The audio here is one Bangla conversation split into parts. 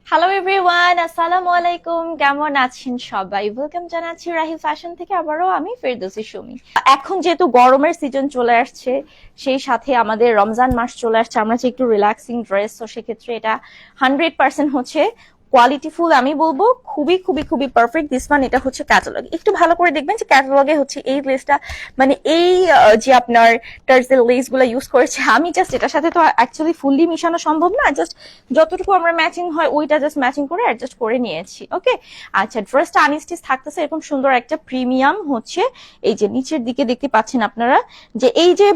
হ্যালো এভরিওয়ান, আসসালামু আলাইকুম। কেমন আছেন সবাই? ওয়েলকাম জানাচ্ছি রাহি ফ্যাশন থেকে। আবারও আমি ফেরদৌসী সুমি। এখন যেহেতু গরমের সিজন চলে আসছে, সেই সাথে আমাদের রমজান মাস চলে আসছে, আমরা চাই একটু রিল্যাক্সিং ড্রেস, তো সেক্ষেত্রে এটা 100% হচ্ছে কোয়ালিটিফুল। আমি বলবো খুবই খুবই খুবই পারফেক্ট। দিস ওয়ান, এটা হচ্ছে ক্যাটালগ। একটু ভালো করে দেখবেন যে ক্যাটালগে হচ্ছে এই লেসটা, মানে এই যে আপনার টার্সেল লেস গুলো ইউজ করেছে। আমি জাস্ট এটার সাথে তো অ্যাকচুয়ালি ফুললি মিশানো সম্ভব না, জাস্ট যতটুকু আমরা ম্যাচিং হয় ওইটা জাস্ট ম্যাচিং করে অ্যাডজাস্ট করে নিয়েছি। ওকে, আচ্ছা, ড্রেসটা আনস্টিচ থাকতেছে এরকম সুন্দর একটা প্রিমিয়াম হচ্ছে। এই যে নিচের দিকে দেখতে পাচ্ছেন আপনারা যে এই যে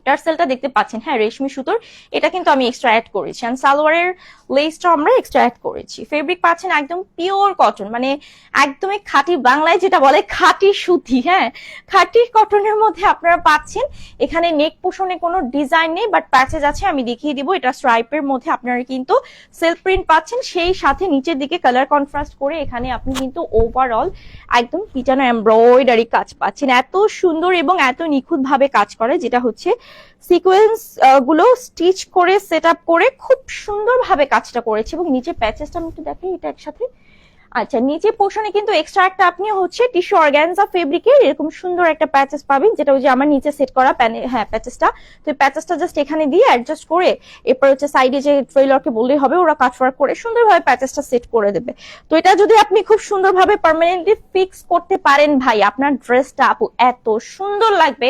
টার্সেলটা দেখতে পাচ্ছেন, হ্যাঁ, রেশমি সুতোর, এটা কিন্তু আমি এক্সট্রা অ্যাড করেছি। আর সালোয়ারের লেসটা আমরা এক্সট্রা অ্যাড করেছি। ফেব্রিক পাচ্ছেন একদম পিওর কটন, মানে একদমই খাঁটি, বাংলায় যেটা বলে খাঁটি সুতি। হ্যাঁ, খাঁটি কটনের মধ্যে আপনারা পাচ্ছেন। এখানে নেক পোষণে কোনো ডিজাইন নেই, বাট প্যাচেজ আছে, আমি দেখিয়ে দিব। এটা স্ট্রাইপের মধ্যে আপনারা কিন্তু সেলফ প্রিন্ট পাচ্ছেন, সেই সাথে নিচের দিকে কালার কন্ট্রাস্ট করে এখানে আপনি কিন্তু ওভারঅল একদম পিটানো এমব্রয়ডারি কাজ পাচ্ছেন। এত সুন্দর এবং এত নিখুঁত ভাবে কাজ করে, যেটা হচ্ছে সিকোয়েন্স গুলো স্টিচ করে সেট আপ করে খুব সুন্দরভাবে কাজটা করেছে। এবং নিচে প্যাচেসটা আমি একটু দেখাই, এটা একসাথে। আচ্ছা, নিচে পোর্শনে কিন্তু এক্সট্রা একটা আপনি হচ্ছে টিস্যু অর্গানজা ফেব্রিকের এরকম সুন্দর একটা প্যাচেস পাবেন, যেটা ওই যে আমার নিচে সেট করা হ্যাঁ প্যাচেসটা। তো এই প্যাচেসটা জাস্ট এখানে দিয়ে অ্যাডজাস্ট করে, এরপর হচ্ছে সাইডে যে ট্রেইলারকে বললেই হবে, ওরা কাটওয়ার্ক করে সুন্দরভাবে প্যাচেসটা সেট করে দেবে। তো এটা যদি আপনি খুব সুন্দরভাবে পার্মানেন্টলি ফিক্স করতে পারেন ভাই, আপনার ড্রেসটা আপু এত সুন্দর লাগবে,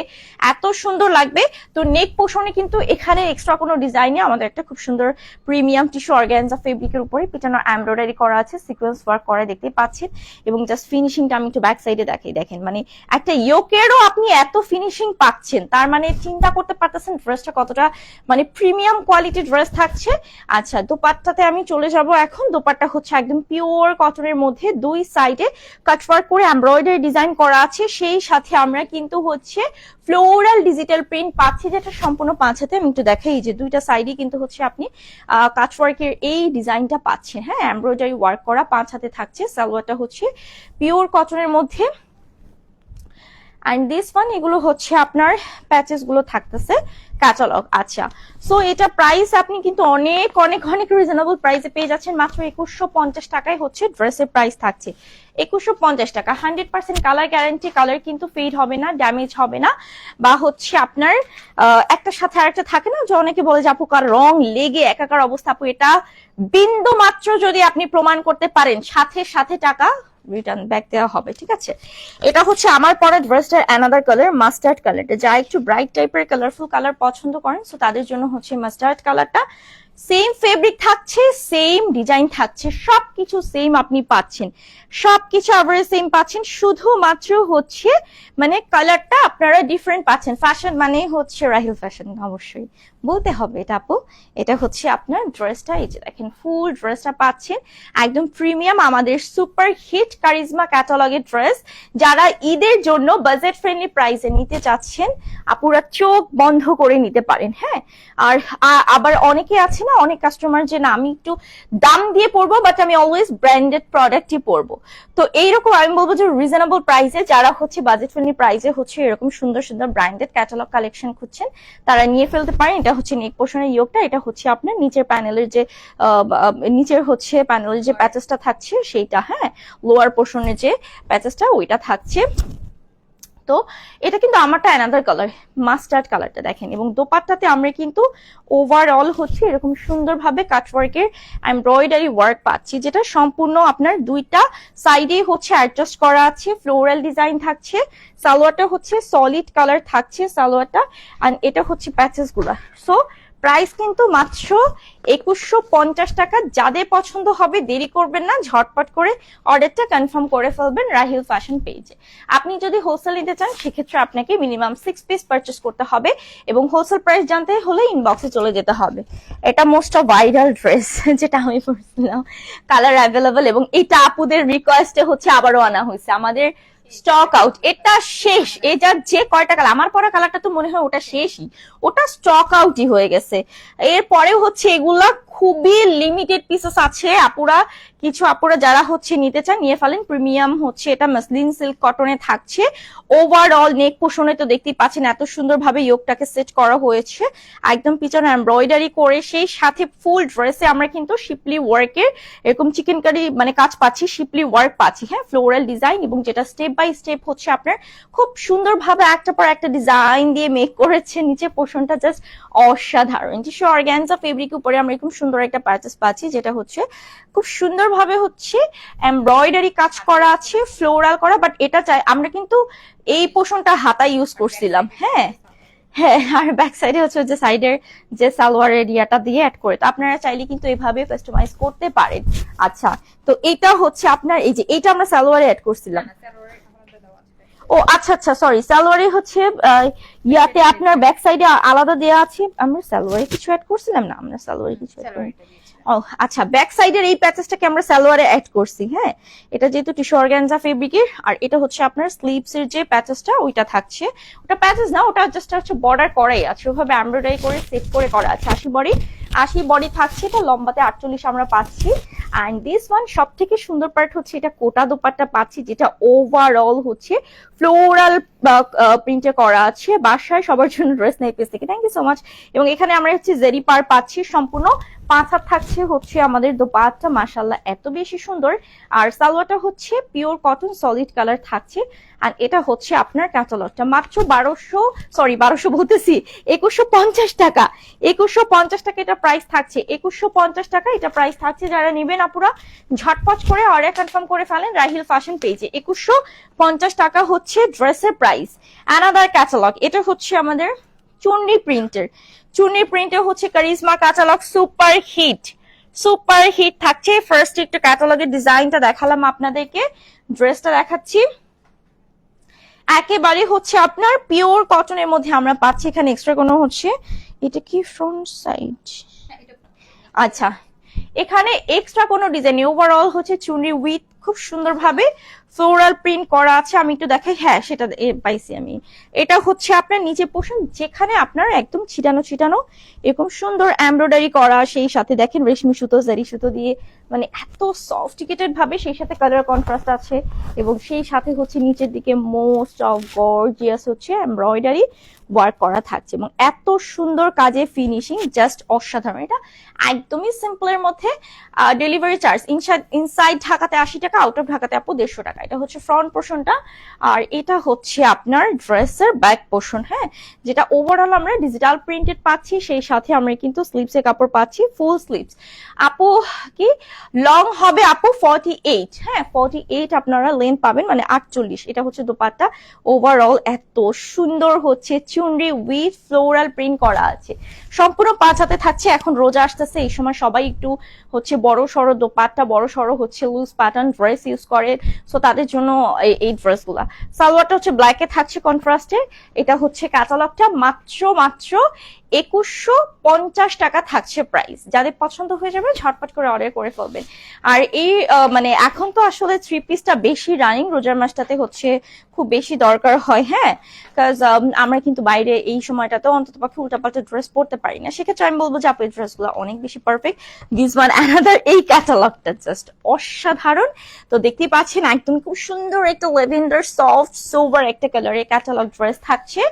এত সুন্দর লাগবে। তো নেক পোর্শনে কিন্তু এখানে এক্সট্রা কোনো ডিজাইনে আমাদের একটা খুব সুন্দর প্রিমিয়াম টিস্যু অর্গানজা ফেব্রিকের উপরে পিটানো এমব্রয়ডারি করা আছে, সিকোয়েন্স ওয়ার্ক করা দেখতে পাচ্ছেন। এবং জাস্ট ফিনিশিংটা আমি একটু ব্যাক সাইডে দেখাই, দেখেন, মানে একটা ইয়োকেরও আপনি এত ফিনিশিং পাচ্ছেন, তার মানে চিন্তা করতে পারতেছেন ড্রেসটা কতটা মানে প্রিমিয়াম কোয়ালিটি ড্রেস থাকছে। আচ্ছা, দোপাট্টাতে আমি চলে যাব এখন। দোপাট্টা হচ্ছে একদম পিওর কটনের মধ্যে, দুই সাইডে কাটওয়ার্ক করে এমব্রয়ডারি ডিজাইন করা আছে, সেই সাথে আমরা কিন্তু হচ্ছে ফ্লোরাল ডিজিটাল প্রিন্ট পাচ্ছি, যেটা সম্পূর্ণ পাঁচ হাতে। আমি একটু দেখাই, যে দুইটা সাইডে কিন্তু হচ্ছে আপনি কাটওয়ার্কের এই ডিজাইনটা পাচ্ছেন। হ্যাঁ, এমব্রয়ডারি ওয়ার্ক করা পাঁচ হাতে থাকছে। সালোয়ারটা হচ্ছে পিওর কটনের মধ্যে। এন্ড দিস ওয়ান, এগুলো হচ্ছে আপনার প্যাচেস গুলো থাকতেছে ক্যাটালগ। আচ্ছা, সো এটা প্রাইস আপনি কিন্তু অনেক অনেক অনেক রিজনেবল প্রাইসে পেয়ে যাচ্ছেন। মাত্র 2150 টাকায় হচ্ছে ড্রেসের প্রাইস থাকছে। 2150 টাকা, 100% কালার গ্যারান্টি। কালার কিন্তু ফেড হবে না, ড্যামেজ হবে না, বা হচ্ছে আপনার একটার সাথে আরেকটা থাকে না, যে অনেকে বলে যে আপু কার রং লেগে একাকার অবস্থা। আপু এটা বিন্দু মাত্র যদি আপনি প্রমাণ করতে পারেন, সাথে সাথে টাকা রিটার্ন ব্যাক দেওয়া হবে, ঠিক আছে। এটা হচ্ছে আমার পরা ড্রেসটার অ্যানাদার কালার, মাস্টার্ড কালারটা। যা একটু ব্রাইট টাইপের কালারফুল কালার পছন্দ করেন, সো তাদের জন্য হচ্ছে মাস্টার্ড কালারটা। সেম ফেব্রিক থাকছে, সেম ডিজাইন থাকছে, সবকিছু সেম আপনি পাচ্ছেন, সবকিছু আবার সেম পাচ্ছেন, শুধুমাত্র হচ্ছে মানে কালারটা আপনারা ডিফারেন্ট পাচ্ছেন। ফ্যাশন মানে হচ্ছে রাহিল ফ্যাশন, অবশ্যই বলতে হবে এটা আপু। এটা হচ্ছে আপনার ড্রেসটা, এই যে দেখেন ফুল ড্রেসটা পাচ্ছেন একদম প্রিমিয়াম, আমাদের সুপার হিট কারিজমা ক্যাটালগের ড্রেস। যারা ঈদের জন্য বাজেট ফ্রেন্ডলি প্রাইসে নিতে চাচ্ছেন, আপুরা চোখ বন্ধ করে নিতে পারেন। হ্যাঁ, আর আবার অনেকে আছে না, অনেক কাস্টমার যে না আমি একটু দাম দিয়ে পড়বো, বাট আমি অলওয়েজ ব্র্যান্ডেড প্রোডাক্টই পরবো। তো এইরকম আমি বলবো যে রিজনেবল প্রাইসে, যারা হচ্ছে বাজেট ফ্রেন্ডলি প্রাইসে হচ্ছে এরকম সুন্দর সুন্দর ব্র্যান্ডেড ক্যাটালগ কালেকশন খুঁজছেন, তারা নিয়ে ফেলতে পারেন। এটা হচ্ছে নেক পোর্শনের ইয়োগটা, এটা হচ্ছে আপনার নিচের প্যানেলের যে নিচের হচ্ছে প্যানেলের যে প্যাচেসটা থাকছে সেইটা। হ্যাঁ, লোয়ার পোর্শনের যে প্যাচেসটা ওইটা থাকছে। তো এটা কিন্তু আমারটা অ্যানাদার কালার, মাস্টার্ড কালারটা দেখেন। এবং দোপাট্টাতে আমরা কিন্তু ওভারঅল হচ্ছে এরকম সুন্দরভাবে কাটওয়ার্কের এমব্রয়ডারি ওয়ার্ক পাচ্ছি, যেটা সম্পূর্ণ আপনার দুইটা সাইডে হচ্ছে অ্যাডজাস্ট করা আছে, ফ্লোরাল ডিজাইন থাকছে। সালোয়ারটা হচ্ছে সলিড কালার থাকছে সালোয়ারটা, আর এটা হচ্ছে প্যাচেস গুলা। সো প্রাইস কিন্তু মাত্র 2150 টাকা। যাদের পছন্দ হবে দেরি করবেন না, ঝটপট করে অর্ডারটা কনফার্ম করে ফেলবেন রাহিল ফ্যাশন পেজে। আপনি যদি হোলসেল নিতে চান, সেক্ষেত্রে আপনাকে মিনিমাম 6 পিস পারচেস করতে হবে, এবং হোলসেল প্রাইস জানতে হলে ইনবক্সে চলে যেতে হবে। এটা মোস্ট অফ ভাইরাল ড্রেস, যেটা আমি পরছিলাম, কালার অ্যাভেলেবল, এবং এটা আপুদের রিকোয়েস্টে হচ্ছে আবারও আনা হয়েছে। আমাদের স্টক আউট, এটা শেষ। এটা যে কয়টা কালার, আমার পরা কালারটা তো মনে হয় ওটা শেষই, ওটা স্টক আউটই হয়ে গেছে। এরপরে হচ্ছে এগুলা খুবই লিমিটেড পিসেস আছে, আপুরা কিছু আপুরা যারা হচ্ছে নিতে চান নিয়ে ফেলেন। প্রিমিয়াম হচ্ছে এটা মাসলিন সিল্ক কটনে থাকছে। ওভারঅল নেক পোর্শনে তো দেখতেই পাচ্ছেন এত সুন্দরভাবে ইয়োগটাকে সেট করা হয়েছে, একদম পিছনে এমব্রয়ডারি করে। সেই সাথে ফুল ড্রেসে আমরা কিন্তু শিপলি ওয়ার্কের এরকম চিকেন কারি মানে কাজ পাচ্ছি, শিপলি ওয়ার্ক পাচ্ছি, হ্যাঁ, ফ্লোরাল ডিজাইন, এবং যেটা স্টেপ বাই স্টেপ হচ্ছে আপনার খুব সুন্দরভাবে একটা পর একটা ডিজাইন দিয়ে মেক করেছে। নিচে পোর্শনটা জাস্ট অসাধারণ। টিস্যু অর্গানজা ফেব্রিক উপরে আমরা এরকম সুন্দর একটা প্যাচেস পাচ্ছি, যেটা হচ্ছে খুব সুন্দরভাবে হচ্ছে এমব্রয়ডারি কাজ করা আছে, ফ্লোরাল করা। বাট এটা চাই আমরা কিন্তু এই পোর্শনটা হাতা ইউজ করছিলাম, হ্যাঁ হ্যাঁ, আর ব্যাক সাইডে হচ্ছে যে সাইডের যে সালোয়ার এরিয়াটা দিয়ে অ্যাড করে, তো আপনারা চাইলে কিন্তু এভাবে কাস্টমাইজ করতে পারেন। আচ্ছা, তো এটা হচ্ছে আপনার এই যে এইটা আমরা সালোয়ারে অ্যাড করছিলাম। ও আচ্ছা আচ্ছা, সরি, সালোয়ারে হচ্ছে ইয়াতে আপনার ব্যাক সাইডে আলাদা দেয়া আছে। আমরা সালোয়ারে কিছু অ্যাড করছিলাম না, আমরা সালোয়ারে কিছু অ্যাড করি। ও আচ্ছা, ব্যাক সাইডের এই প্যাচেসটাকে আমরা সালোয়ারে অ্যাড করছি, হ্যাঁ। এটা যেহেতু টিস্যু অর্গানজা ফেব্রিকের, আর এটা হচ্ছে আপনার স্লিভস এর যে প্যাচেসটা ওইটা থাকছে, ওটা প্যাচেস না, ওটা জাস্ট হচ্ছে বর্ডার করাই আছে, ওভাবে এমব্রয়ডারি করে সেট করে করা আছে। 80 বডি থাকছে, এটা লম্বাতে 48 আমরা পাচ্ছি। অ্যান্ড দিস ওয়ান সব থেকে সুন্দর পার্ট হচ্ছে এটা কোটা দোপাট্টা পাচ্ছি, যেটা ওভারঅল হচ্ছে ফ্লোরাল প্রিন্টে করা আছে। বাসায় সবার জন্য ড্রেস নেই পেজ থেকে, থ্যাংক ইউ সো মাচ। এবং এখানে আমরা হচ্ছে জেরি পার পাচ্ছি, সম্পূর্ণ 5 হাত থাকছে হচ্ছে আমাদের দোপাট্টা, মাশাআল্লাহ এত বেশি সুন্দর। আর সালোয়ারটা হচ্ছে পিওর কটন সলিড কালার থাকছে। আর এটা হচ্ছে আপনার ক্যাটালগটা মাত্র 1200 বলতেছি 2150 টাকা। 2150 টাকা এটা প্রাইস থাকছে, 2150 টাকা এটা প্রাইস থাকছে। যারা নেবেন আপুরা ঝটপট করে অর্ডার কনফার্ম করে ফেলেন রাহিল ফ্যাশন পেজে। 2150 টাকা হচ্ছে ড্রেসের প্রাইস। অ্যানাদার ক্যাটালগ, এটা হচ্ছে আমাদের চুন্নি প্রিন্টের। চুন্নি প্রিন্টে হচ্ছে কারিজমা ক্যাটালগ, সুপার হিট থাকছে। ফার্স্ট একটু ক্যাটালগের ডিজাইনটা দেখালাম আপনাদেরকে, ড্রেসটা দেখাচ্ছি। একেবারে হচ্ছে আপনার পিওর কটনের মধ্যে আমরা পাচ্ছি। এখানে এক্সট্রা কোনো হচ্ছে এটা কি ফ্রন্ট সাইড, আচ্ছা এখানে এক্সট্রা কোনো ডিজাইন, ওভারঅল হচ্ছে চুনরি উইথ খুব সুন্দরভাবে ফ্লোরাল প্রিন্ট করা আছে। আমি একটু দেখাই, হ্যাঁ সেটা পাইছি আমি। এটা হচ্ছে আপনার নিচে পোর্শন, যেখানে আপনার একদম ছিটানো এরকম সুন্দর এমব্রয়ডারি করা, সেই সাথে দেখেন রেশমি সুতো জারি সুতো দিয়ে মানে এত সফটিকেটেড ভাবে, সেই সাথে কালার কন্ট্রাস্ট আছে, এবং সেই সাথে হচ্ছে নিচের দিকে মোস্ট অফ গর্জিয়াস হচ্ছে এমব্রয়ডারি ওয়ার্ক করা থাকছে, এবং এত সুন্দর কাজে ফিনিশিং জাস্ট অসাধারণ। এটা একদমই সিম্পলের মধ্যে। ডেলিভারি চার্জ ইনসাইড ঢাকাতে 80 টাকা, আউট অফ ঢাকাতে আপু 150 টাকা। এটা হচ্ছে ফ্রন্ট পোর্শনটা, আর এটা হচ্ছে আপনার ড্রেসের ব্যাক পোর্শন, হ্যাঁ, যেটা ওভারঅল আমরা ডিজিটাল প্রিন্টেড পাচ্ছি। সেই সাথে আমরা কিন্তু স্লিভসের কাপড় পাচ্ছি, ফুল স্লিভস। আপু কি লং হবে আপু 48, হ্যাঁ 48 আপনারা লেন্থ পাবেন, মানে 48। এটা হচ্ছে দোপাট্টা, ওভারঅল এত সুন্দর হচ্ছে চুনরি উইথ ফ্লোরাল প্রিন্ট করা আছে, সম্পূর্ণ 5 হাতে থাকছে। এখন রোজা আসতেছে, এই সময় সবাই একটু হচ্ছে বড় সড়ো দোপাট্টা, বড় সড়ো হচ্ছে লুজ প্যাটার্ন ড্রেস ইউজ করে, সো তাদের জন্য এই ড্রেসগুলা। সালোয়ারটা হচ্ছে ব্ল্যাকে থাকছে কন্ট্রাস্টে। এটা হচ্ছে ক্যাটালগটা, মাত্র 2150 টাকা থাকছে প্রাইস। যাদের পছন্দ হয়ে যাবে ঝটপট করে অর্ডার করে ফেলবেন। আর এই মানে এখন তো আসলে 3 পিসটা বেশি রানিং, রোজার মাসটাতে হচ্ছে খুব বেশি দরকার হয়, হ্যাঁ, বিকজ আমরা কিন্তু বাইরে এই সময়টাতে অন্তত পক্ষে উল্টাপাল্টা ড্রেস পরতে পারি না। সেক্ষেত্রে আমি বলবো যে আপনার ড্রেসগুলো অনেক বেশি পারফেক্ট। দিস ওয়ান অ্যানাদার, এই ক্যাটালগটা জাস্ট অসাধারণ। তো দেখতেই পাচ্ছেন একদম খুব সুন্দর একটা লেভেন্ডার সফট সোভার একটা কালারের ক্যাটালগ ড্রেস থাকছে।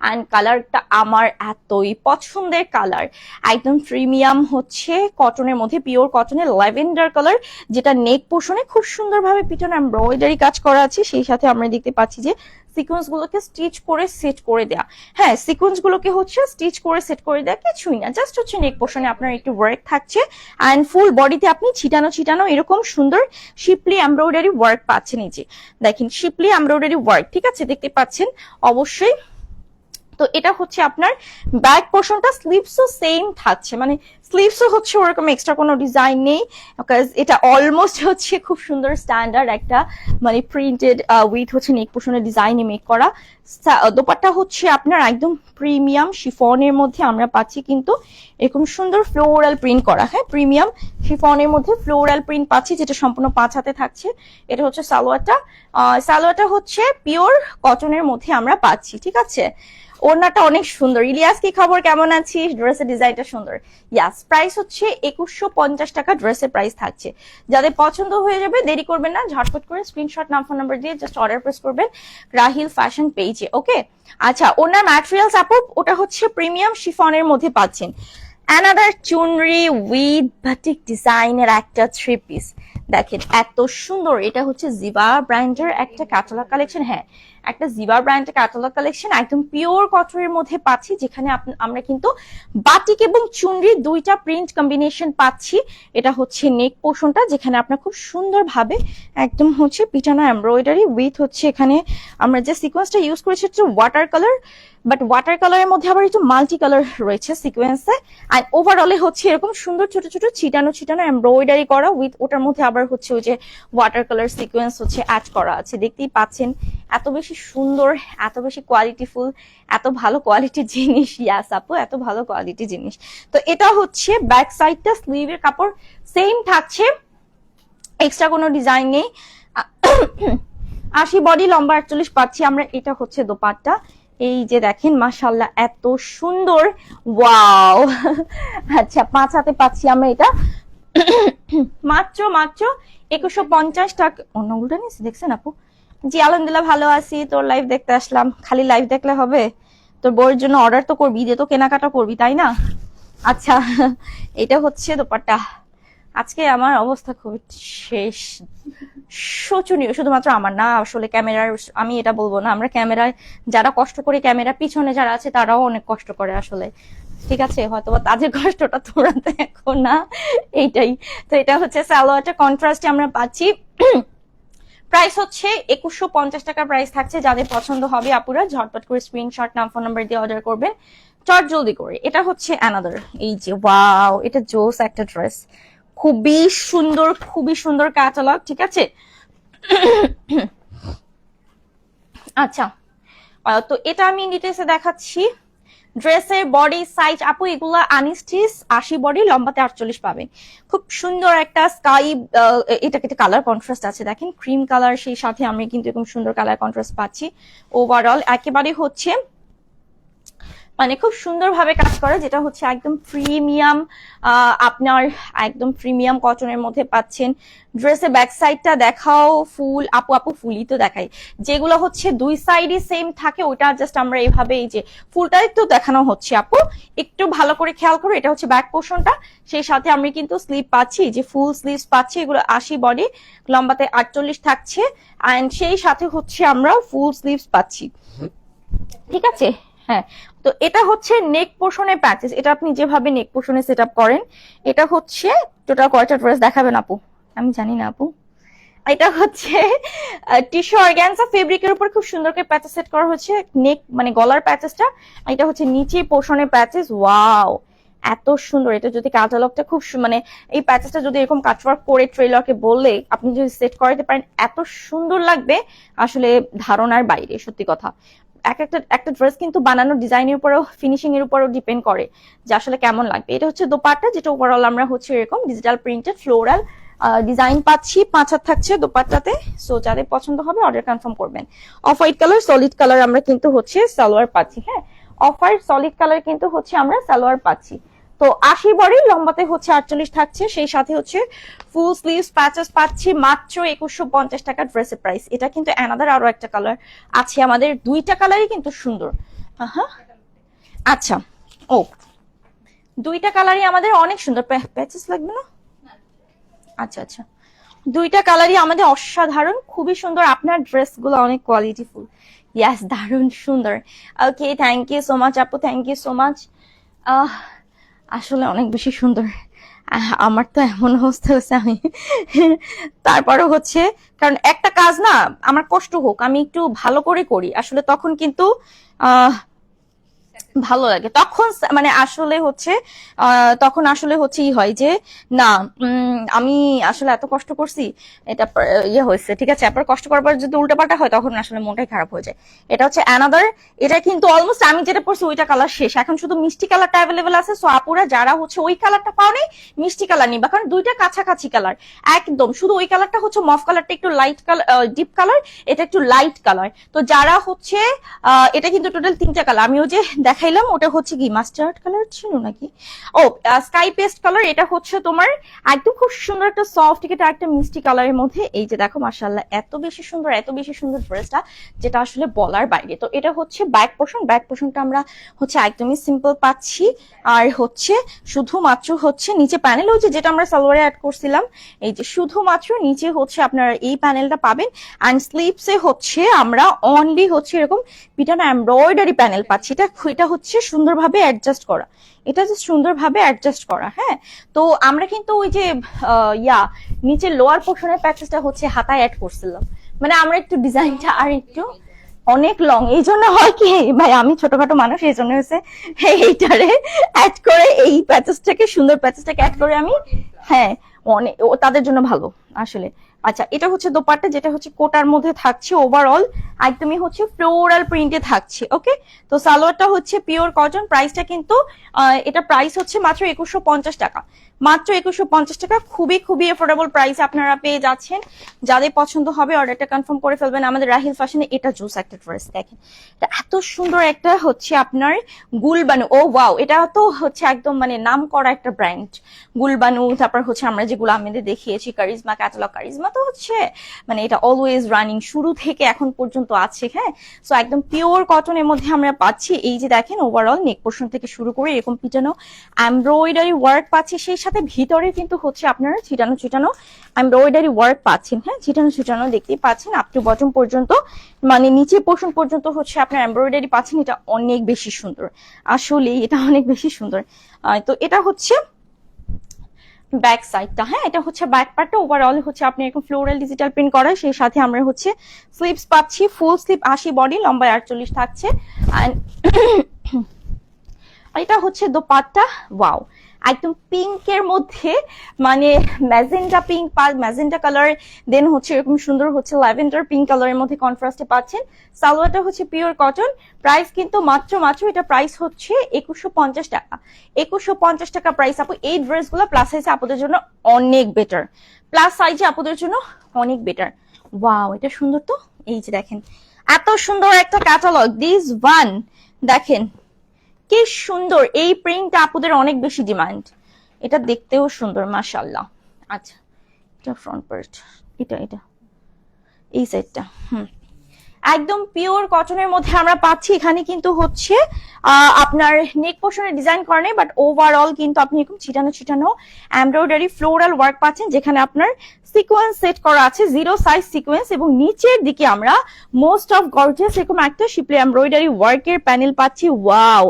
অ্যান্ড কালারটা আমার এতই পছন্দের কালার, একদম প্রিমিয়াম হচ্ছে কটনের মধ্যে, পিওর কটনের ল্যাভেন্ডার কালার, যেটা নেক পোর্শনে খুব সুন্দরভাবে পিছনে এমব্রয়ডারি কাজ করা আছে। সেই সাথে আমরা দেখতে পাচ্ছি যে সিকোয়েন্স গুলোকে স্টিচ করে সেট করে দেয়া, হ্যাঁ সিকোয়েন্স গুলোকে হচ্ছে স্টিচ করে সেট করে দেয়া, কিছুই না, জাস্ট হচ্ছে নেক পোর্শনে আপনার একটু ওয়ার্ক থাকছে। অ্যান্ড ফুল বডিতে আপনি ছিটানো এরকম সুন্দর শিপলি এমব্রয়ডারি ওয়ার্ক পাচ্ছেন। এই যে দেখেন শিপলি এমব্রয়ডারি ওয়ার্ক, ঠিক আছে, দেখতে পাচ্ছেন অবশ্যই। তো এটা হচ্ছে আপনার ব্যাক পোর্শনটা, স্লিভসও সেম থাকছে, মানে স্লিভসও হচ্ছে ওরকম এক্সট্রা কোনো ডিজাইন নেই, বিকজ এটা অলমোস্ট হচ্ছে খুব সুন্দর স্ট্যান্ডার্ড একটা মানে প্রিন্টেড উইথ হচ্ছে নেক পোর্শনের ডিজাইনে মেক করা। দোপাট্টা হচ্ছে আপনার একদম প্রিমিয়াম শিফনের মধ্যে আমরা পাচ্ছি কিন্তু এরকম সুন্দর ফ্লোরাল প্রিন্ট করা, হ্যাঁ প্রিমিয়াম শিফনের মধ্যে ফ্লোরাল প্রিন্ট পাচ্ছি, যেটা সম্পূর্ণ 5 হাতে থাকছে। এটা হচ্ছে সালোয়ারটা, সালোয়ারটা হচ্ছে পিওর কটনের মধ্যে আমরা পাচ্ছি, ঠিক আছে। ওড়নাটা অনেক সুন্দর। ইলিয়াস কি খবর, কেমন আছিস? ড্রেসের ডিজাইনটা সুন্দর। ইয়াস, প্রাইস হচ্ছে 2150 টাকা ড্রেসের প্রাইস থাকছে। যাদের পছন্দ হয়ে যাবে দেরি করবেন না, ঝটপট করে স্ক্রিনশট নাম ফোন নাম্বার দিয়ে জাস্ট অর্ডার প্রেস করবেন রাহিল ফ্যাশন পেজে। ওকে, আচ্ছা ওনার ম্যাটেরিয়ালস আপু ওটা হচ্ছে প্রিমিয়াম শিফনের মধ্যে পাচ্ছেন। অ্যানাদার চুনরি উইথ বাটিক ডিজাইনের একটা থ্রি পিস, দেখেন এত সুন্দর। এটা হচ্ছে জিবা ব্র্যান্ডের একটা ক্যাটালগ কালেকশন। হ্যাঁ, একটা জিবা ব্র্যান্ডের ক্যাটালগ কালেকশন, একদম পিওর কটনের মধ্যে পাচ্ছি, যেখানে আমরা কিন্তু বাটিক এবং চুনরি দুইটা প্রিন্ট কম্বিনেশন পাচ্ছি। এটা হচ্ছে নেক পোর্শনটা, যেখানে আপনার খুব সুন্দরভাবে একদম হচ্ছে পিটানো এমব্রয়ডারি উইথ হচ্ছে এখানে আমরা যে সিকোয়েন্সটা ইউজ করেছি হচ্ছে ওয়াটার কালার, বাট ওয়াটার কালারের মধ্যে আবার একটু মাল্টি কালার রয়েছে সিকোয়েন্সে। আর ওভারঅলে হচ্ছে এরকম সুন্দর ছোট ছোট ছিটানো ছিটানো এমব্রয়ডারি করা উইথ ওটার মধ্যে আবার হচ্ছে ওই যে ওয়াটার কালার সিকোয়েন্স হচ্ছে অ্যাড করা আছে। দেখতেই পাচ্ছেন এত বেশি সুন্দর, এত বেশি কোয়ালিটিফুল, এত ভালো কোয়ালিটির জিনিস। ইয়াস আপু, এত ভালো কোয়ালিটির জিনিস। তো এটা হচ্ছে ব্যাক সাইডটা, স্লিভের কাপড় সেম থাকছে, এক্সট্রা কোনো ডিজাইন নেই। 80 বডি, লম্বা 48 পাচ্ছি আমরা। এটা হচ্ছে দোপাট্টা, এই যে দেখেন মাশাআল্লাহ এত সুন্দর, ওয়াও। আচ্ছা, 5 হাতে পাচ্ছি আমরা এটা মাত্র 2150 টাকা। অন্যগুলো নিয়েছি দেখছেন আপু? জি আলহামদুলিল্লাহ ভালো আছি, তোর লাইভ দেখতে আসলাম। খালি লাইভ দেখলে হবে? তোর বউয়ের জন্য অর্ডার তো করবি, যে তো কেনাকাটা করবি তাই না? আচ্ছা, এটা হচ্ছে দোপাট্টা। আজকে আমার অবস্থা খুবই শেষ, শোচনীয়। শুধুমাত্র আমার না, আসলে ক্যামেরার, আমি এটা বলবো না, আমরা ক্যামেরায় যারা কষ্ট করে, ক্যামেরা পিছনে যারা আছে তারাও অনেক কষ্ট করে আসলে। ঠিক আছে, হয়তো তাদের কষ্টটা তোরা দেখো না, এইটাই। তো এটা হচ্ছে সালোয়ারটা কন্ট্রাস্টে আমরা পাচ্ছি। প্রাইস হচ্ছে 2150 টাকা প্রাইস থাকছে। যাদের পছন্দ হবে আপুরা ঝটপট করে স্ক্রিনশট নাম ফোন নাম্বার দিয়ে অর্ডার করবেন চট জলদি করে। এটা হচ্ছে অ্যানাদার, এই যে ওয়াও, এটা জোস একটা ড্রেস, খুবই সুন্দর, খুবই সুন্দর ক্যাটালগ। ঠিক আছে, আচ্ছা তো এটা আমি ডিটেলসে দেখাচ্ছি। ড্রেসের বডি সাইজ আপু এগুলা আনস্টিচ 80 বডি, লম্বাতে 48 পাবেন। খুব সুন্দর একটা স্কাই, এটা কালার কন্ট্রাস্ট আছে দেখেন, ক্রিম কালার, সেই সাথে আমি কিন্তু এরকম সুন্দর কালার কন্ট্রাস্ট পাচ্ছি। ওভারঅল একেবারে হচ্ছে মানে খুব সুন্দরভাবে কাজ করে, যেটা হচ্ছে একদম প্রিমিয়াম, আপনার একদম প্রিমিয়াম কটনের মধ্যে পাচ্ছেন। ড্রেসের ব্যাক সাইডটা দেখাও, ফুল আপু ফুলই তো দেখাই, যেগুলো হচ্ছে দুই সাইডই সেম থাকে ওইটা জাস্ট আমরা এইভাবে এই যে ফুলটা একটু দেখানো হচ্ছে আপু, একটু ভালো করে খেয়াল করো। এটা হচ্ছে ব্যাক পোর্শনটা, সেই সাথে আমি কিন্তু স্লিভ পাচ্ছি, যে ফুল স্লিভস পাচ্ছি। এগুলো 80 বডি, লম্বাতে 48 থাকছে, এন্ড সেই সাথে হচ্ছে আমরা ফুল স্লিভস পাচ্ছি। ঠিক আছে, হ্যাঁ। তো এটা হচ্ছে নেক পোর্শনের প্যাচেস, এটা আপনি যেভাবে নেক পোর্শনে সেট আপ করেন। এটা হচ্ছে টোটাল কয়টা ড্রেস দেখাবেন আপু আমি জানি না আপু। এটা হচ্ছে টিস্যু অর্গানজা ফেব্রিকের উপর খুব সুন্দর করে প্যাচেস সেট করা হচ্ছে, নেক মানে গলার প্যাচেসটা। এটা হচ্ছে নিচে পোর্শনের প্যাচেস, ওয়াও এত সুন্দর। এটা যদি ক্যাটালগটা খুব মানে এই প্যাচেসটা যদি এরকম কাটওয়ার্ক করে ট্রেলারকে বললে আপনি যদি সেট করাতে পারেন, এত সুন্দর লাগবে আসলে ধারণার বাইরে, সত্যি কথা। একটা ড্রেস কিন্তু বানানোর ডিজাইনের উপরও, ফিনিশিং এর উপরও ডিপেন্ড করে যে আসলে কেমন লাগবে। এটা হচ্ছে দোপাট্টা, যেটা ওভারঅল আমরা হচ্ছে এরকম ডিজিটাল প্রিন্টেড ফ্লোরাল ডিজাইন পাচ্ছি। 5 হাত থাকছে দোপাট্টাতে। সো যাদের পছন্দ হবে অর্ডার কনফার্ম করবেন। Off white colour, solid colour আমরা কিন্তু হচ্ছে সালোয়ার পাচ্ছি। হ্যাঁ, অফ হোয়াইট সলিড কালার কিন্তু হচ্ছে আমরা সালোয়ার পাচ্ছি। তো 80 বডি, লম্বাতে হচ্ছে 48 থাকছে, সেই সাথে হচ্ছে ফুল স্লিভস প্যাচেস পাচ্ছি মাত্র 2150 টাকা ড্রেসের প্রাইস। এটা কিন্তু অ্যানাদার আরো একটা কালার আছে আমাদের, দুইটা কালারই কিন্তু সুন্দর। আচ্ছা, ও দুইটা কালারই আমাদের অনেক সুন্দর। প্যাচেস লাগবে না? আচ্ছা আচ্ছা, দুইটা কালারই আমাদের অসাধারণ, খুবই সুন্দর। আপনার ড্রেসগুলো অনেক কোয়ালিটিফুল। ইয়াস, দারুণ সুন্দর। ওকে, থ্যাংক ইউ সো মাচ আপু, থ্যাংক ইউ সো মাচ। আসলে অনেক বেশি সুন্দর। আমার তো এমন অবস্থা হচ্ছে, আমি তারপরে হচ্ছে কারণ একটা কাজ না, আমার কষ্ট হোক, আমি একটু ভালো করে করি আসলে, তখন কিন্তু ভালো লাগে তখন, মানে আসলে হচ্ছে তখন আসলে হচ্ছে ই হয় যে না, আমি আসলে এত কষ্ট করছি, এটা ইয়ে হয়েছে, ঠিক আছে, এরপর কষ্ট করার পর যদি উল্টাপাল্টা হয় তখন আসলে মনটাই খারাপ হয়ে যায়। এটা হচ্ছে অ্যানাদার, এটা কিন্তু অলমোস্ট আমি যেটা পড়ছি ওইটা কালার শেষ, এখন শুধু মিষ্টি কালারটা অ্যাভেলেবেল আছে। সো আপুরা যারা হচ্ছে ওই কালারটা পাওনি, মিষ্টি কালার নিবা, কারণ দুইটা কাছাকাছি কালার একদম, শুধু ওই কালারটা হচ্ছে মফ কালারটা একটু লাইট কালার, ডিপ কালার, এটা একটু লাইট কালার। তো যারা হচ্ছে এটা কিন্তু টোটাল তিনটা কালার, আমি ওই যে দেখাইলাম ওটা হচ্ছে কি মাস্টার্ড কালার ছিল নাকি, ও স্কাই পেস্ট কালার, এটা হচ্ছে তোমার একদম খুব সুন্দর একটা সফট, এটা একটা মিষ্টি কালারের মধ্যে। এই যে দেখো মাশাআল্লাহ এত বেশি সুন্দর, এত বেশি সুন্দর ড্রেসটা, যেটা আসলে বলার বাইরে। তো এটা হচ্ছে ব্যাক পোর্শন, ব্যাক পোর্শনটা আমরা হচ্ছে একদমই সিম্পল পাচ্ছি, আর হচ্ছে শুধুমাত্র হচ্ছে নিচে প্যানেল হচ্ছে যেটা আমরা সালোয়ারে অ্যাড করছিলাম, এই যে শুধুমাত্র নিচে হচ্ছে আপনারা এই প্যানেলটা পাবেন। অ্যান্ড স্লিপসে হচ্ছে আমরা অনলি হচ্ছে এরকম পিটানো এমব্রয়ডারি প্যানেল পাচ্ছি। এটা হচ্ছে সুন্দরভাবে অ্যাডজাস্ট করা, এটা যে সুন্দরভাবে অ্যাডজাস্ট করা। হ্যাঁ, তো আমরা কিন্তু ওই যে নিচে লোয়ার পোর্শনের প্যাচেসটা হচ্ছে হাতায় অ্যাড করছিলাম, মানে আমরা একটু ডিজাইনটা আর একটু অনেক লং, এই জন্য হয় কি ভাই আমি ছোটখাটো মানুষ, এই জন্য হচ্ছে এইটারে অ্যাড করে এই প্যাচেসটাকে, সুন্দর প্যাচেসটাকে অ্যাড করে আমি, হ্যাঁ অনেক তাদের জন্য ভালো আসলে। আচ্ছা, এটা হচ্ছে দোপাট্টা, যেটা হচ্ছে কোটার মধ্যে থাকছে, ওভারঅল একদমই হচ্ছে ফ্লোরাল প্রিন্টে থাকছে। ওকে, তো সালোয়ারটা হচ্ছে পিওর কটন, প্রাইসটা কিন্তু এটা প্রাইস হচ্ছে মাত্র 2150 টাকা, মাত্র 2150 টাকা, খুবই খুবই এফোর্ডেবল প্রাইস আপনারা পেয়ে যাচ্ছেন। যাদের পছন্দ হবে অর্ডারটা কনফার্ম করে ফেলবেন আমাদের রাহিল ফ্যাশনে। এটা জুস একটা ড্রেস, দেখেন এটা এত সুন্দর একটা হচ্ছে আপনার গুলবানু, ও ওয়াও, এটা তো হচ্ছে একদম মানে নাম করা একটা ব্র্যান্ড গুলবানু। তারপর হচ্ছে আমরা যেগুলো আমাদের দেখিয়েছি কারিজমা, ক্যাটালগ কারিজমা, তো হচ্ছে মানে এটা অলওয়েজ রানিং, শুরু থেকে এখন পর্যন্ত আছে। হ্যাঁ, সো একদম পিওর কটনের মধ্যে আমরা পাচ্ছি। এই যে দেখেন ওভারঅল নেক পোর্শন থেকে শুরু করে এরকম পিটানো এমব্রয়ডারি ওয়ার্ক পাচ্ছি, সেই সাথে ভিতরে কিন্তু হচ্ছে আপনারা ছিটানো ছিটানো এমব্রয়ডারি ওয়ার্ক পাচ্ছেন। হ্যাঁ, ছিটানো ছিটানো দেখতেই পাচ্ছেন আপ টু বটম পর্যন্ত, মানে নিচে পোর্শন পর্যন্ত হচ্ছে আপনার এমব্রয়ডারি পাচ্ছেন। এটা অনেক বেশি সুন্দর, আসলে এটা অনেক বেশি সুন্দর। তো এটা হচ্ছে ব্যাক সাইডটা। হ্যাঁ, এটা হচ্ছে ব্যাক পার্টটা, ওভারঅল হচ্ছে আপনি এরকম ফ্লোরাল ডিজিটাল প্রিন্ট করা, সেই সাথে আমরা হচ্ছে স্লিভস পাচ্ছি, ফুল স্লিভ 80 বডি, লম্বায় 48 থাকছে। এটা হচ্ছে দোপাট্টা, ওয়াও একদম পিঙ্কের মধ্যে, মানে ম্যাজেন্টা পিঙ্ক, ম্যাজেন্টা কালার, দেন হচ্ছে এরকম সুন্দর হচ্ছে ল্যাভেন্ডার পিঙ্ক কালারের মধ্যে কন্ট্রাস্টে পাচ্ছেন। সালোয়ারটা হচ্ছে পিওর কটন, প্রাইস কিন্তু মাত্র এটা প্রাইস হচ্ছে 2150 টাকা, 2150 টাকা প্রাইস। আপু এই ড্রেসগুলো প্লাস সাইজে আপুদের জন্য অনেক বেটার, প্লাস সাইজে আপুদের জন্য অনেক বেটার। ওয়াও, এটা সুন্দর তো, এই যে দেখেন এত সুন্দর একটা ক্যাটালগ, দিস ওয়ান দেখেন কি সুন্দর, এই প্রিন্টটা আপুদের অনেক বেশি ডিমান্ড, এটা দেখতেও সুন্দর মাশাআল্লাহ। আচ্ছা, এটা ফ্রন্ট পার্ট, এটা এই সাইডটা, একদম পিওর কটনের মধ্যে আমরা পাচ্ছি। এখানে কিন্তু হচ্ছে আপনার নেক পোর্শনে ডিজাইন করা নেই, বাট ওভারঅল কিন্তু আপনি এরকম ছিটানো ছিটানো এমব্রয়ডারি ফ্লোরাল ওয়ার্ক পাচ্ছেন, যেখানে আপনার সিকোয়েন্স সেট করা আছে, 0 সাইজ সিকোয়েন্স, এবং নিচের দিকে আমরা মোস্ট অফ গর্জিয়াস এরকম একটা শিপলি এমব্রয়ডারি ওয়ার্কের প্যানেল পাচ্ছি। ওয়াও,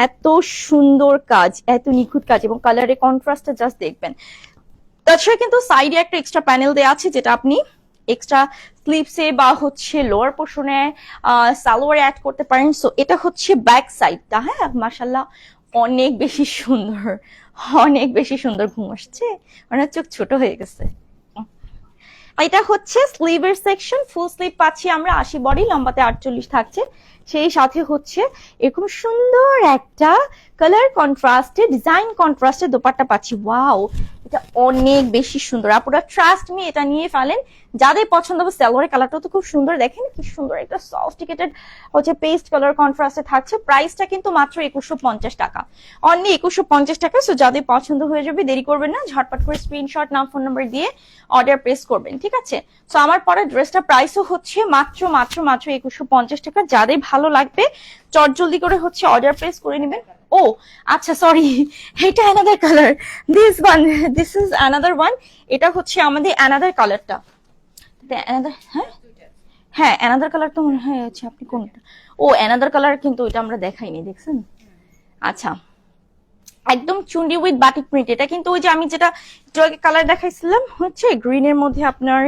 এত সুন্দর কাজ, এত নিখুঁত কাজ, এবং কালারের কন্ট্রাস্টটা জাস্ট দেখবেন। তাছাড়া কিন্তু সাইডে একটা এক্সট্রা প্যানেল দেওয়া আছে, যেটা আপনি এক্সট্রা স্লিভসে বা হচ্ছে লোয়ার পোর্শনে সালোয়ারে অ্যাড করতে পারেন। সো এটা হচ্ছে ব্যাক সাইডটা। হ্যাঁ, মাশাআল্লাহ অনেক বেশি সুন্দর, অনেক বেশি সুন্দর। ঘুম আসছে, মানে চোখ ছোট হয়ে গেছে। এটা হচ্ছে স্লিভের সেকশন, ফুল স্লিভ পাচ্ছি আমরা 80 বডি, লম্বাতে 48 থাকছে, সেই সাথে হচ্ছে এরকম সুন্দর একটা কালার কন্ট্রাস্টে, ডিজাইন কন্ট্রাস্টে দোপাট্টা পাচ্ছি। ওয়াও, এটা অনেক বেশি সুন্দর, আপুরা ট্রাস্ট মি, এটা নিয়ে ফেলেন। যাদের পছন্দ হবে, সালোয়ারের কালারটা তো খুব সুন্দর, দেখেন কি সুন্দর একটা সফটিকেটেড হচ্ছে পেস্ট কালার কন্ট্রাস্টে থাকছে। প্রাইসটা কিন্তু মাত্র 2150 টাকা, অনলি 2150 টাকা। সো যাদের পছন্দ হয়ে যাবে দেরি করবেন না, ঝটপট করে স্ক্রিনশট, নাম, ফোন নাম্বার দিয়ে অর্ডার প্লেস করবেন, ঠিক আছে? সো আমার পরে ড্রেসটা প্রাইসও হচ্ছে মাত্র 2150 টাকা। যাদের ভালো লাগবে চট জলদি করে হচ্ছে অর্ডার প্লেস করে নেবেন। ও আচ্ছা, সরি, এটা another colour, this is another one. এটা হচ্ছে আমাদের অ্যানাদার কালারটা, হ্যাঁ হ্যাঁ অ্যানাদার কালার তো মনে হয় হচ্ছে, আপনি কোনটা? ও অ্যানাদার কালার, কিন্তু এটা আমরা দেখাইনি, দেখছেন? আচ্ছা, একদম চুন্ডি উইথ বাটিক প্রিন্ট। এটা কিন্তু ওই যে আমি যেটা কালার দেখাইছিলাম হচ্ছে গ্রিনের মধ্যে, আপনার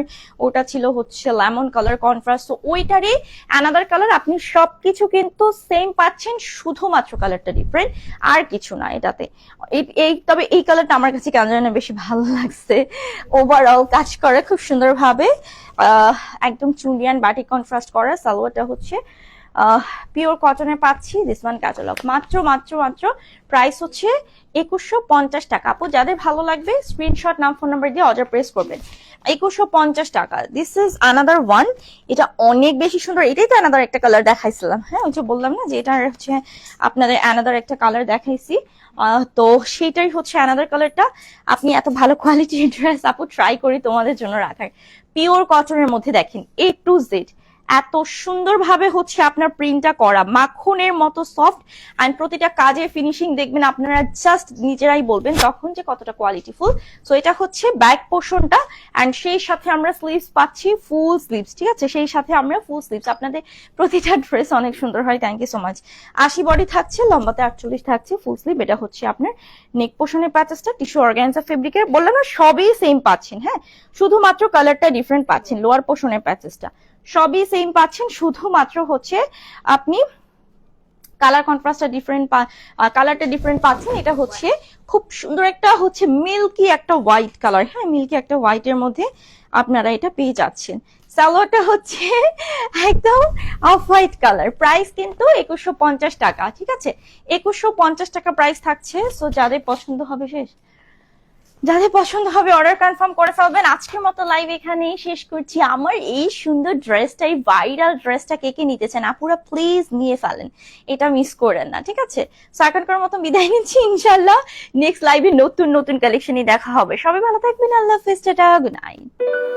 ওটা ছিল হচ্ছে লেমন কালার কন্ট্রাস্ট, তো ওইটারই অ্যানাদার কালার। আপনি সবকিছু কিন্তু সেম পাচ্ছেন, শুধুমাত্র কালারটা ডিফারেন্ট, আর কিছু না এটাতে। এই তবে এই কালারটা আমার কাছে কেন জানি বেশি ভালো লাগছে, ওভারঅল কাজ করে খুব সুন্দরভাবে। একদম চুন্ডি অ্যান্ড বাটিক কন্ট্রাস্ট করা। সালোয়ারটা হচ্ছে পিওর কটনে পাচ্ছি। দিস ওয়ান ক্যাটালগ, মাত্র মাত্র মাত্র প্রাইস হচ্ছে 2150 টাকা। আপু যাদের ভালো লাগবে স্ক্রিনশট, নাম, ফোন নাম্বার দিয়ে অর্ডার প্রেস করবেন। 2150 টাকা। This is another one. এটা অনেক বেশি সুন্দর। এটাই তো আনাদার একটা কালার দেখাইছিলাম, হ্যাঁ ওই যে বললাম না যে এটা হচ্ছে আপনাদের আনাদার একটা কালার দেখাইছি, তো সেটাই হচ্ছে আনাদার কালারটা। আপনি এত ভালো কোয়ালিটির ড্রেস আপু ট্রাই করি তোমাদের জন্য রাখার। পিওর কটনের মধ্যে দেখেন A to Z এত সুন্দরভাবে হচ্ছে আপনার প্রিন্টটা করা, মাখনের মতো সফট, এন্ড প্রতিটা কাজে ফিনিশিং দেখবেন আপনারা জাস্ট নিজেরাই বলবেন তখন যে কতটা কোয়ালিটিফুল। সো এটা হচ্ছে ব্যাক পোর্শনটা, এন্ড সেই সাথে আমরা স্লিভস পাচ্ছি, ফুল স্লিভস, ঠিক আছে, সেই সাথে আমরা ফুল স্লিভস। আপনাদের প্রতিটা ড্রেস অনেক সুন্দর হয়, thank you so much. 80 body থাকছে, লম্বাতে 48 থাকছে, ফুল স্লিভ। এটা হচ্ছে আপনার নেক পোর্শনের প্যাচেসটা টিস্যু অর্গানজা ফেব্রিকের, বললাম না সবই সেম পাচ্ছেন, হ্যাঁ শুধুমাত্র কালারটা ডিফারেন্ট পাচ্ছেন। লোয়ার পোর্শনের প্যাচেসটা সবই সেম পাচ্ছেন, শুধুমাত্র হচ্ছে আপনি কালার কন্ট্রাস্টটা ডিফারেন্ট, কালারটা ডিফারেন্ট পাচ্ছেন। এটা হচ্ছে খুব সুন্দর একটা হচ্ছে মিল্কি একটা হোয়াইট কালার, হ্যাঁ মিল্কি একটা হোয়াইটের মধ্যে আপনারা এটা পেয়ে যাচ্ছেন। সালোয়ারটা হচ্ছে একদম অফ হোয়াইট কালার। প্রাইস কিন্তু 2150 টাকা, ঠিক আছে, 2150 টাকা প্রাইস থাকছে। সো যাদের পছন্দ হবে যাদের পছন্দ হবে অর্ডার কনফার্ম করে ফেলবেন। আজকের মতো লাইভ এখানেই শেষ করছি। আমার এই সুন্দর ড্রেসটা, এই ভাইরাল ড্রেসটা কে কে নিতে চান আপুরা প্লিজ নিয়ে ফেলেন, এটা মিস করেন না, ঠিক আছে। সো এখনকার মতো বিদায় নিচ্ছি, ইনশাল্লাহ নেক্সট লাইভে নতুন নতুন কালেকশনই দেখা হবে। সবাই ভালো থাকবেন, আল্লাহ হাফেজ, টাটা, গুড নাইট।